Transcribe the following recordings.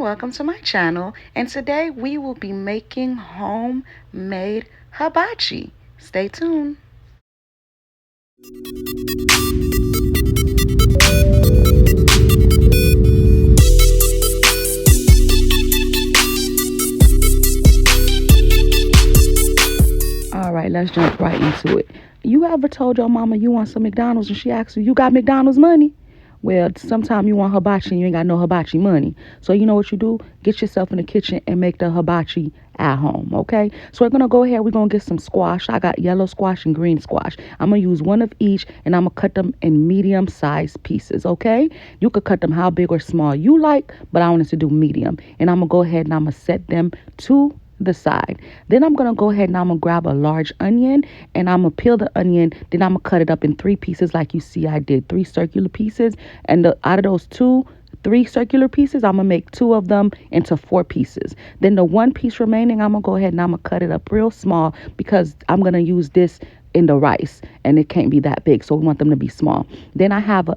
welcome to my channel. And today we will be making homemade hibachi. Stay tuned. All right, let's jump right into it. You ever told your mama you want some McDonald's and she asks you, you got McDonald's money? Well, sometime you want hibachi and you ain't got no hibachi money. So you know what you do? Get yourself in the kitchen and make the hibachi at home, okay? So we're going to go ahead. We're going to get some squash. I got yellow squash and green squash. I'm going to use one of each and I'm going to cut them in medium-sized pieces, okay? You could cut them how big or small you like, but I wanted to do medium. And I'm going to go ahead and I'm going to set them to the side. Then I'm going to go ahead and I'm going to grab a large onion and I'm going to peel the onion. Then I'm going to cut it up in 3 pieces like you see I did, 3 circular pieces. And out of those 3 circular pieces, I'm going to make 2 of them into 4 pieces. Then the 1 piece remaining, I'm going to go ahead and I'm going to cut it up real small because I'm going to use this in the rice and it can't be that big, so we want them to be small. Then I have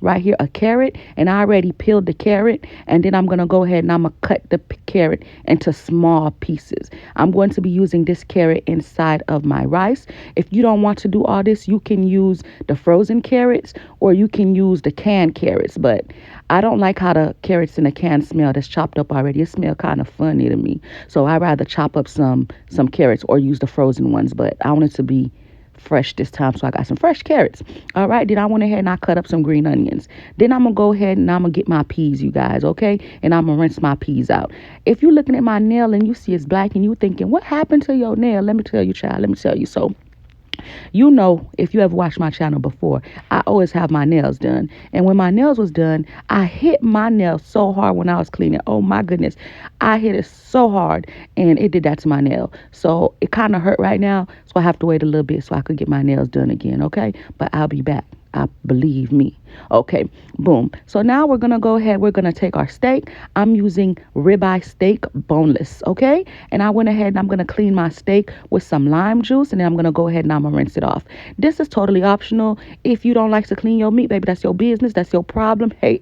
right here a carrot and I already peeled the carrot, and then I'm going to go ahead and I'm going to cut the carrot into small pieces. I'm going to be using this carrot inside of my rice. If you don't want to do all this, you can use the frozen carrots or you can use the canned carrots, but I don't like how the carrots in the can smell that's chopped up already. It smells kind of funny to me. So I'd rather chop up some carrots or use the frozen ones, but I want it to be fresh this time, so I got some fresh carrots. All right, then I went ahead and I cut up some green onions. Then I'm gonna go ahead and I'm gonna get my peas, you guys, okay? And I'm gonna rinse my peas out. If you're looking at my nail and you see it's black and you thinking, what happened to your nail? Let me tell you, child, let me tell you. So you know, if you ever watched my channel before, I always have my nails done. And when my nails was done, I hit my nail so hard when I was cleaning. Oh my goodness. I hit it so hard and it did that to my nail. So it kind of hurt right now. So I have to wait a little bit so I could get my nails done again. Okay. But I'll be back. Believe me. Okay, boom. So now we're going to go ahead. We're going to take our steak. I'm using ribeye steak, boneless, okay? And I went ahead and I'm going to clean my steak with some lime juice, and then I'm going to go ahead and I'm going to rinse it off. This is totally optional. If you don't like to clean your meat, baby, that's your business. That's your problem. Hey,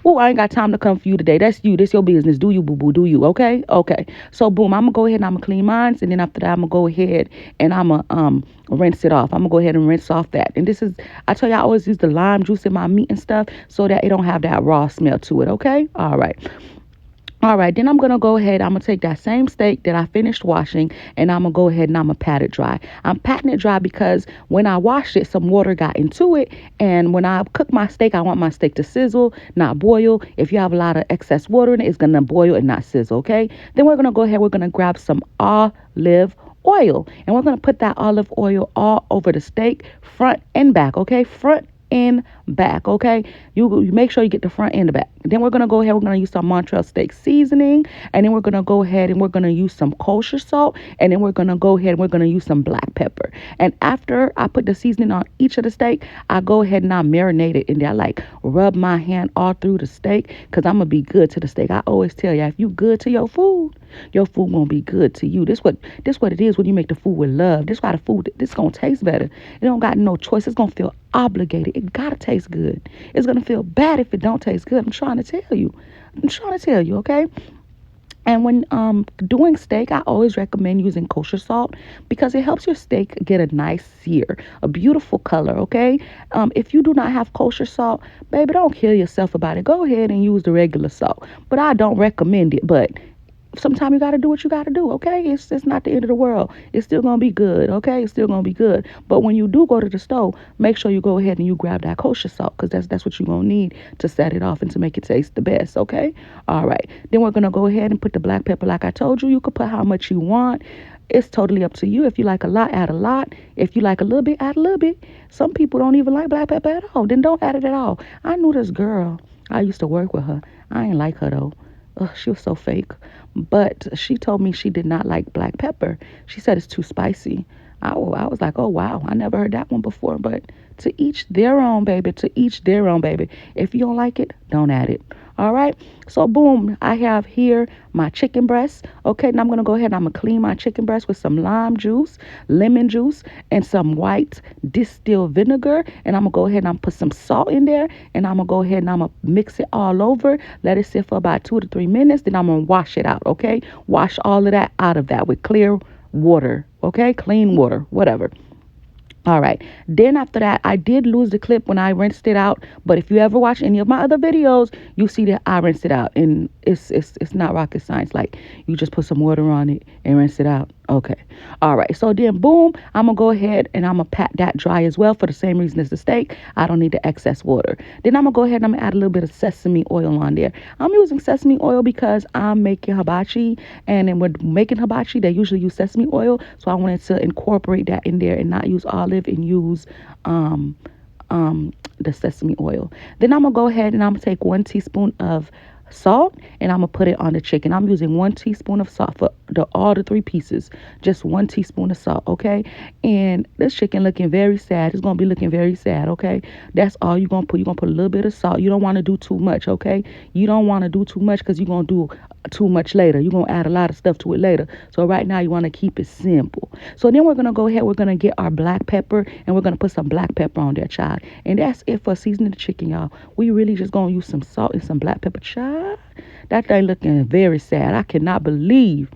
oh, I ain't got time to come for you today. That's you. This your business. Do you, boo-boo? Do you, okay? Okay. So, boom, I'm going to go ahead and I'm going to clean mine, and then after that, I'm going to go ahead and I'm going to rinse it off. I'm gonna go ahead and rinse off that. And this is, I tell you, I always use the lime juice in my meat and stuff so that it don't have that raw smell to it. Okay. All right, then I'm going to go ahead. I'm going to take that same steak that I finished washing and I'm going to go ahead and I'm going to pat it dry. I'm patting it dry because when I washed it, some water got into it. And when I cook my steak, I want my steak to sizzle, not boil. If you have a lot of excess water in it, it's going to boil and not sizzle, okay? Then we're going to go ahead. We're going to grab some olive oil and we're going to put that olive oil all over the steak, front and back, okay? Front and back, okay? You make sure you get the front and the back. Then we're going to go ahead. We're going to use some Montreal steak seasoning, and then we're going to go ahead and we're going to use some kosher salt, and then we're going to go ahead and we're going to use some black pepper. And after I put the seasoning on each of the steak, I go ahead and I marinate it in there. I like rub my hand all through the steak because I'm going to be good to the steak. I always tell you, if you good to your food gonna be good to you. This what it is when you make the food with love. This why the food, this gonna taste better. It don't got no choice. It's gonna feel obligated. It gotta taste good. It's gonna feel bad if it don't taste good. I'm trying to tell you, okay? And when doing steak, I always recommend using kosher salt because it helps your steak get a nice sear, a beautiful color, okay? If you do not have kosher salt, baby, don't kill yourself about it. Go ahead and use the regular salt. But I don't recommend it, but sometimes you got to do what you got to do, okay? It's not the end of the world. It's still going to be good, okay? It's still going to be good. But when you do go to the store, make sure you go ahead and you grab that kosher salt because that's what you're going to need to set it off and to make it taste the best, okay? All right. Then we're going to go ahead and put the black pepper like I told you. You could put how much you want. It's totally up to you. If you like a lot, add a lot. If you like a little bit, add a little bit. Some people don't even like black pepper at all. Then don't add it at all. I knew this girl. I used to work with her. I ain't like her though. Ugh, she was so fake. But she told me she did not like black pepper. She said it's too spicy. I was like, oh wow, I never heard that one before. But to each their own, baby. To each their own, baby. If you don't like it, don't add it. All right. So boom, I have here my chicken breast. Okay, now I'm gonna go ahead and I'm gonna clean my chicken breast with some lime juice, lemon juice, and some white distilled vinegar. And I'm gonna go ahead and I'm put some salt in there, and I'm gonna go ahead and I'm gonna mix it all over. Let it sit for about 2 to 3 minutes. Then I'm gonna wash it out. Okay, wash all of that out of that with clear water. Okay, clean water, whatever. All right. Then after that, I did lose the clip when I rinsed it out. But if you ever watch any of my other videos, you see that I rinsed it out, and it's not rocket science. Like, you just put some water on it and rinse it out. Okay. All right. So then, boom, I'm gonna go ahead and I'm gonna pat that dry as well for the same reason as the steak. I don't need the excess water. Then I'm gonna go ahead and I'm gonna add a little bit of sesame oil on there. I'm using sesame oil because I'm making hibachi, and then when making hibachi, they usually use sesame oil. So I wanted to incorporate that in there and not use olive and use um the sesame oil. Then I'm gonna go ahead and I'm gonna take 1 teaspoon of salt and I'm gonna put it on the chicken. I'm using 1 teaspoon of salt for all the 3 pieces. Just 1 teaspoon of salt, okay? And this chicken looking very sad. It's gonna be looking very sad, okay? That's all you're gonna put. You're gonna put a little bit of salt. You don't want to do too much, okay? You don't want to do too much because you're gonna do too much later. You're gonna add a lot of stuff to it later. So right now you want to keep it simple. So then we're gonna go ahead, we're gonna get our black pepper and we're gonna put some black pepper on there, child. And that's it for seasoning the chicken, y'all. We really just gonna use some salt and some black pepper, child. That thing looking very sad. I cannot believe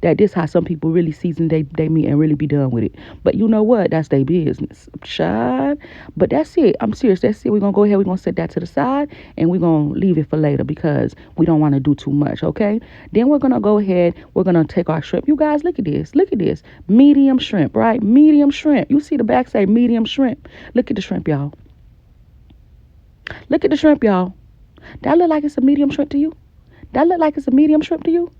that this how some people really season they meat and really be done with it. But you know what? That's their business, child. But that's it. I'm serious. That's it. We're going to go ahead. We're going to set that to the side and we're going to leave it for later because we don't want to do too much, okay? Then we're going to go ahead. We're going to take our shrimp. You guys, look at this. Look at this. Medium shrimp, right? Medium shrimp. You see the back say medium shrimp. Look at the shrimp, y'all. Look at the shrimp, y'all. That look like it's a medium shrimp to you? That look like it's a medium shrimp to you?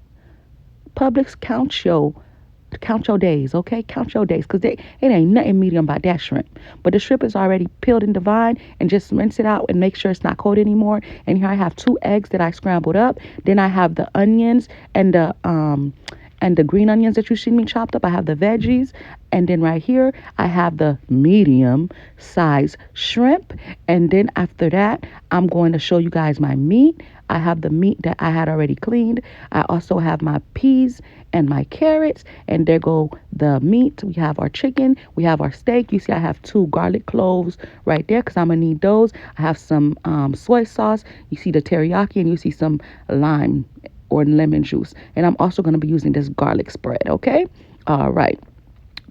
Publix, count your days, okay? Count your days, because it ain't nothing medium about that shrimp. But the shrimp is already peeled and divine, and just rinse it out and make sure it's not cold anymore. And here I have 2 eggs that I scrambled up. Then I have the onions and the green onions that you see me chopped up. I have the veggies. And then right here, I have the medium size shrimp. And then after that, I'm going to show you guys my meat. I have the meat that I had already cleaned. I also have my peas and my carrots. And there go the meat. We have our chicken. We have our steak. You see, I have 2 garlic cloves right there because I'm going to need those. I have some soy sauce. You see the teriyaki, and you see some lime or lemon juice. And I'm also going to be using this garlic spread, okay? All right.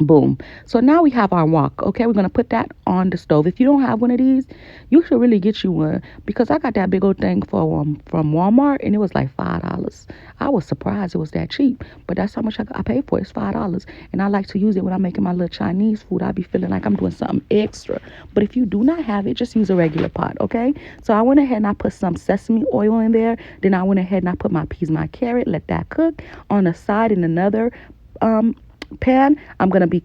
Boom. So now we have our wok. Okay, we're gonna put that on the stove. If you don't have one of these, you should really get you one because I got that big old thing from Walmart and it was like $5. I was surprised it was that cheap, but that's how much I paid for it. It's $5, and I like to use it when I'm making my little Chinese food. I be feeling like I'm doing something extra. But if you do not have it, just use a regular pot. Okay. So I went ahead and I put some sesame oil in there. Then I went ahead and I put my peas, my carrot, let that cook on the side in another pan. I'm gonna be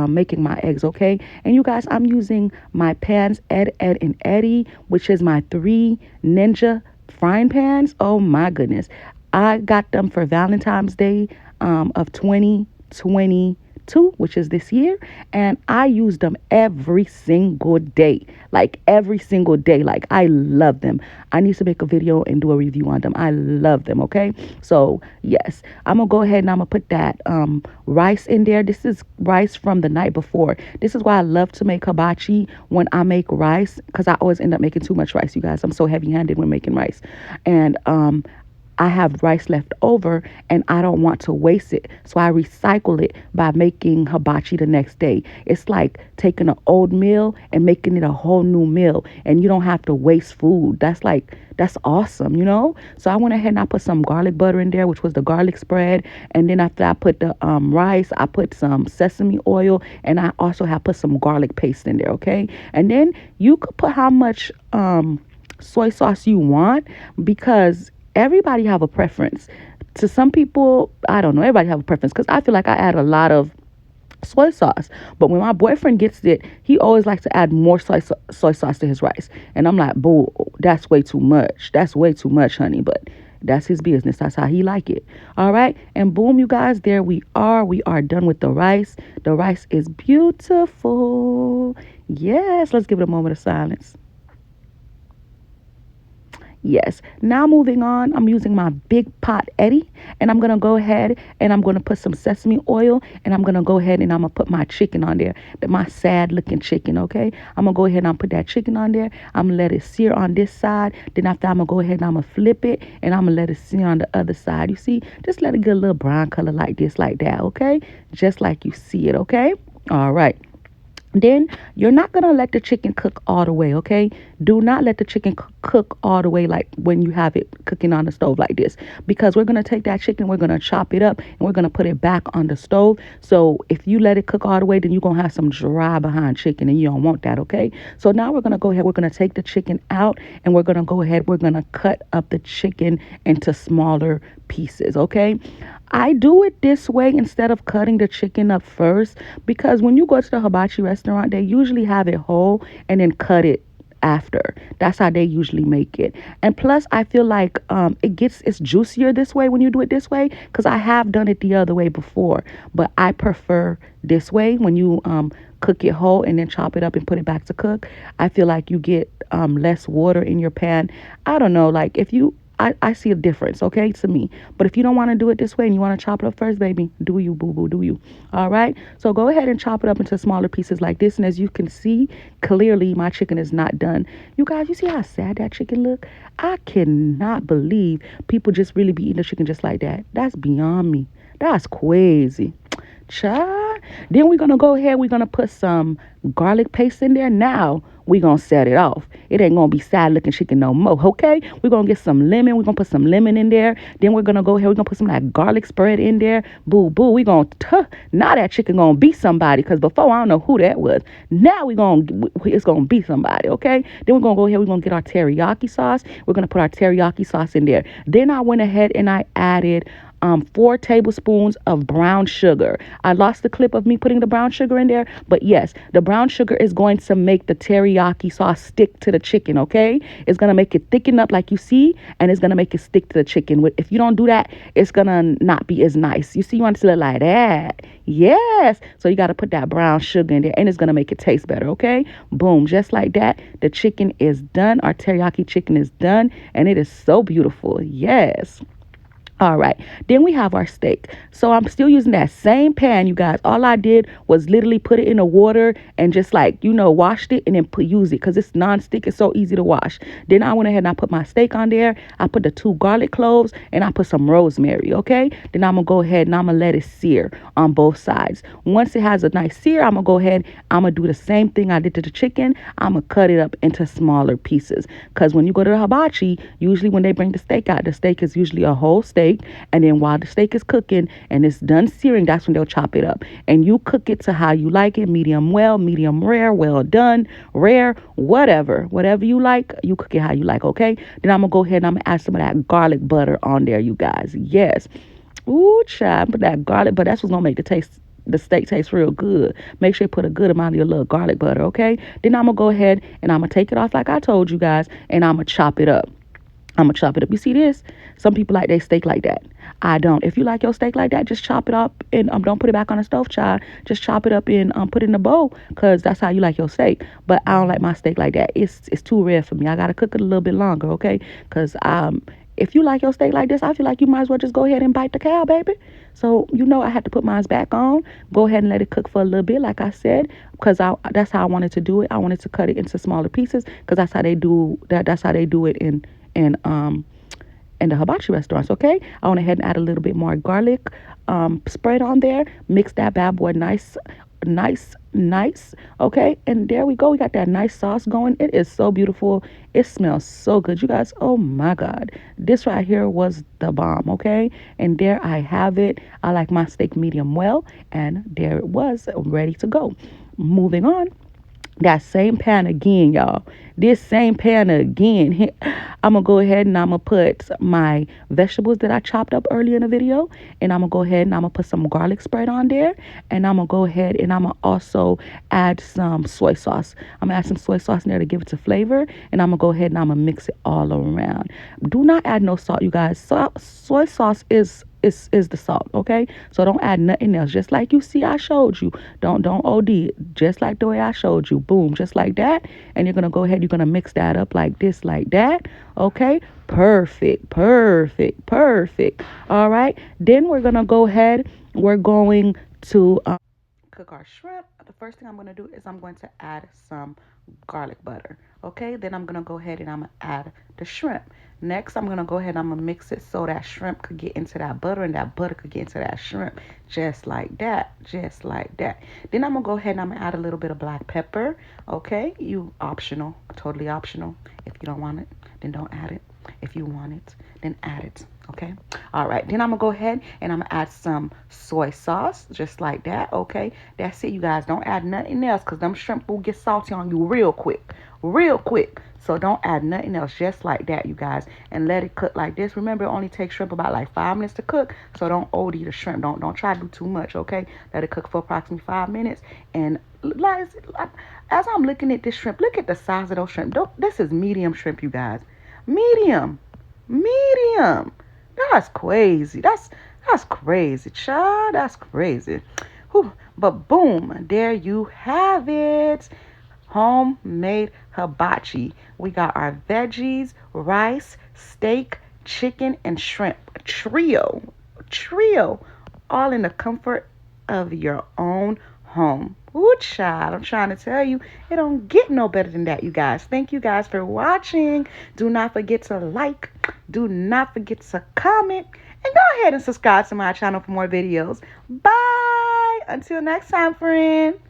making my eggs, okay? And you guys, I'm using my pans Ed and Eddie, which is my 3 ninja frying pans. Oh my goodness, I got them for Valentine's Day of 2022, which is this year, and I use them every single day. Like every single day. Like I love them. I need to make a video and do a review on them. I love them, okay? So yes, I'm gonna go ahead and I'm gonna put that rice in there. This is rice from the night before. This is why I love to make hibachi when I make rice, because I always end up making too much rice, you guys. I'm so heavy-handed when making rice. And I have rice left over and I don't want to waste it. So I recycle it by making hibachi the next day. It's like taking an old meal and making it a whole new meal, and you don't have to waste food. That's awesome, you know? So I went ahead and I put some garlic butter in there, which was the garlic spread. And then after I put the rice, I put some sesame oil, and I also have put some garlic paste in there, okay? And then you could put how much soy sauce you want, because everybody have a preference. To some people, I don't know, everybody have a preference, because I feel like I add a lot of soy sauce. But when my boyfriend gets it, he always likes to add more soy sauce to his rice. And I'm like, boo, that's way too much. That's way too much, honey. But That's his business. That's how he like it. All right. And boom, you guys, there we are. We are done with the rice. The rice is beautiful. Yes. Let's give it a moment of silence. Yes. Now moving on, I'm using my big pot Eddie, and I'm gonna go ahead and I'm gonna put some sesame oil, and I'm gonna go ahead and I'm gonna put my chicken on there, my sad looking chicken. Okay, I'm gonna go ahead and I'm put that chicken on there. I'm gonna let it sear on this side. Then after I'm gonna go ahead and I'm gonna flip it, and I'm gonna let it sear on the other side. You see, just let it get a little brown color like this, like that. Okay, just like you see it. Okay. All right. Then you're not going to let the chicken cook all the way, okay? Do not let the chicken cook all the way like when you have it cooking on the stove like this, because we're going to take that chicken, we're going to chop it up, and we're going to put it back on the stove. So if you let it cook all the way, then you're going to have some dry behind chicken, and you don't want that, okay? So now we're going to go ahead, we're going to take the chicken out, and we're going to go ahead, we're going to cut up the chicken into smaller pieces, okay? I do it this way instead of cutting the chicken up first, because when you go to the hibachi restaurant, they usually have it whole and then cut it after. That's how they usually make it. And plus, I feel like it's juicier this way when you do it this way, because I have done it the other way before, but I prefer this way when you cook it whole and then chop it up and put it back to cook. I feel like you get less water in your pan. I don't know, like if you I see a difference, okay, to me. But if you don't want to do it this way and you want to chop it up first, baby, do you, boo boo, do you? All right. So go ahead and chop it up into smaller pieces like this. And as you can see, clearly my chicken is not done. You guys, you see how sad that chicken look? I cannot believe people just really be eating the chicken just like that. That's beyond me. That's crazy. Child. Then we're gonna go ahead, we're gonna put some garlic paste in there. Now we're gonna set it off. It ain't gonna be sad looking chicken no more. Okay, we're gonna get some lemon, we're gonna put some lemon in there. Then we're gonna go ahead, we're gonna put some of that garlic spread in there. Boo boo, we gonna now that chicken gonna be somebody, because before I don't know who that was. Now it's gonna be somebody. Okay, then we're gonna go ahead, we're gonna get our teriyaki sauce. We're gonna put our teriyaki sauce in there. Then I went ahead and I added 4 tablespoons of brown sugar. I lost the clip of me putting the brown sugar in there, but yes, the brown sugar is going to make the teriyaki sauce stick to the chicken, okay? It's going to make it thicken up like you see, and it's going to make it stick to the chicken. If you don't do that, it's going to not be as nice. You see, you want it to look like that. Yes. So you got to put that brown sugar in there, and it's going to make it taste better, okay? Boom. Just like that, the chicken is done. Our teriyaki chicken is done, and it is so beautiful. Yes. All right, then we have our steak. So I'm still using that same pan, you guys. All I did was literally put it in the water and just washed it and then use it, because it's non-stick. It's so easy to wash. Then I went ahead and I put my steak on there. I put the 2 garlic cloves and I put some rosemary, okay? Then I'm going to go ahead and I'm going to let it sear on both sides. Once it has a nice sear, I'm going to go ahead, I'm going to do the same thing I did to the chicken. I'm going to cut it up into smaller pieces, because when you go to the hibachi, usually when they bring the steak out, the steak is usually a whole steak. And then while the steak is cooking and it's done searing, that's when they'll chop it up. And you cook it to how you like it, medium well, medium rare, well done, rare, whatever you like, you cook it how you like, okay? Then I'm gonna go ahead and I'm gonna add some of that garlic butter on there, you guys. Yes. Ooh, child, put that garlic butter. That's what's gonna make the steak tastes real good. Make sure you put a good amount of your little garlic butter, okay? Then I'm gonna go ahead and I'm gonna take it off like I told you guys, and I'm gonna chop it up. I'm going to chop it up. You see this? Some people like their steak like that. I don't. If you like your steak like that, just chop it up and don't put it back on the stove, child. Just chop it up and put it in a bowl, because that's how you like your steak. But I don't like my steak like that. It's too rare for me. I got to cook it a little bit longer, okay? Because if you like your steak like this, I feel like you might as well just go ahead and bite the cow, baby. So, I had to put mine back on. Go ahead and let it cook for a little bit, like I said, because that's how I wanted to do it. I wanted to cut it into smaller pieces, because that's how they do that. That's how they do it in the hibachi restaurants, okay? I went ahead and add a little bit more garlic spread on there. Mix that bad boy nice, okay? And there we go. We got that nice sauce going. It is so beautiful. It smells so good, you guys. Oh my God, this right here was the bomb, okay? And there I have it. I like my steak medium well, and there it was, ready to go. Moving on. That same pan again, y'all. This same pan again. I'm going to go ahead and I'm going to put my vegetables that I chopped up earlier in the video. And I'm going to go ahead and I'm going to put some garlic spread on there. And I'm going to go ahead and I'm going to also add some soy sauce. I'm going to add some soy sauce in there to give it some flavor. And I'm going to go ahead and I'm going to mix it all around. Do not add no salt, you guys. Soy sauce is the salt, okay? So don't add nothing else. Just like you see I showed you. Don't OD it. Just like the way I showed you. Boom, just like that. And you're gonna go ahead, you're gonna mix that up like this, like that. Okay? Perfect, perfect, perfect. All right. Then we're gonna go ahead. We're going to cook our shrimp. The first thing I'm going to do is I'm going to add some garlic butter. Okay, then I'm going to go ahead and I'm going to add the shrimp. Next, I'm going to go ahead and I'm going to mix it so that shrimp could get into that butter and that butter could get into that shrimp. Just like that. Just like that. Then I'm going to go ahead and I'm going to add a little bit of black pepper. Okay, you optional, totally optional. If you don't want it, then don't add it. If you want it, then add it. Okay. All right. Then I'm going to go ahead and I'm going to add some soy sauce. Just like that. Okay. That's it, you guys. Don't add nothing else because them shrimp will get salty on you real quick. Real quick. So don't add nothing else. Just like that, you guys. And let it cook like this. Remember, it only takes shrimp about like 5 minutes to cook. So don't OD the shrimp. Don't try to do too much. Okay. Let it cook for approximately 5 minutes. And as I'm looking at this shrimp, look at the size of those shrimp. This is medium shrimp, you guys. Medium. Medium. That's crazy. That's crazy, child. That's crazy. Whew. But boom, there you have it. Homemade hibachi. We got our veggies, rice, steak, chicken, and shrimp. Trio. Trio. All in the comfort of your own home. Ooh, child, I'm trying to tell you, it don't get no better than that, you guys. Thank you guys for watching. Do not forget to like. Do not forget to comment. And go ahead and subscribe to my channel for more videos. Bye. Until next time, friend.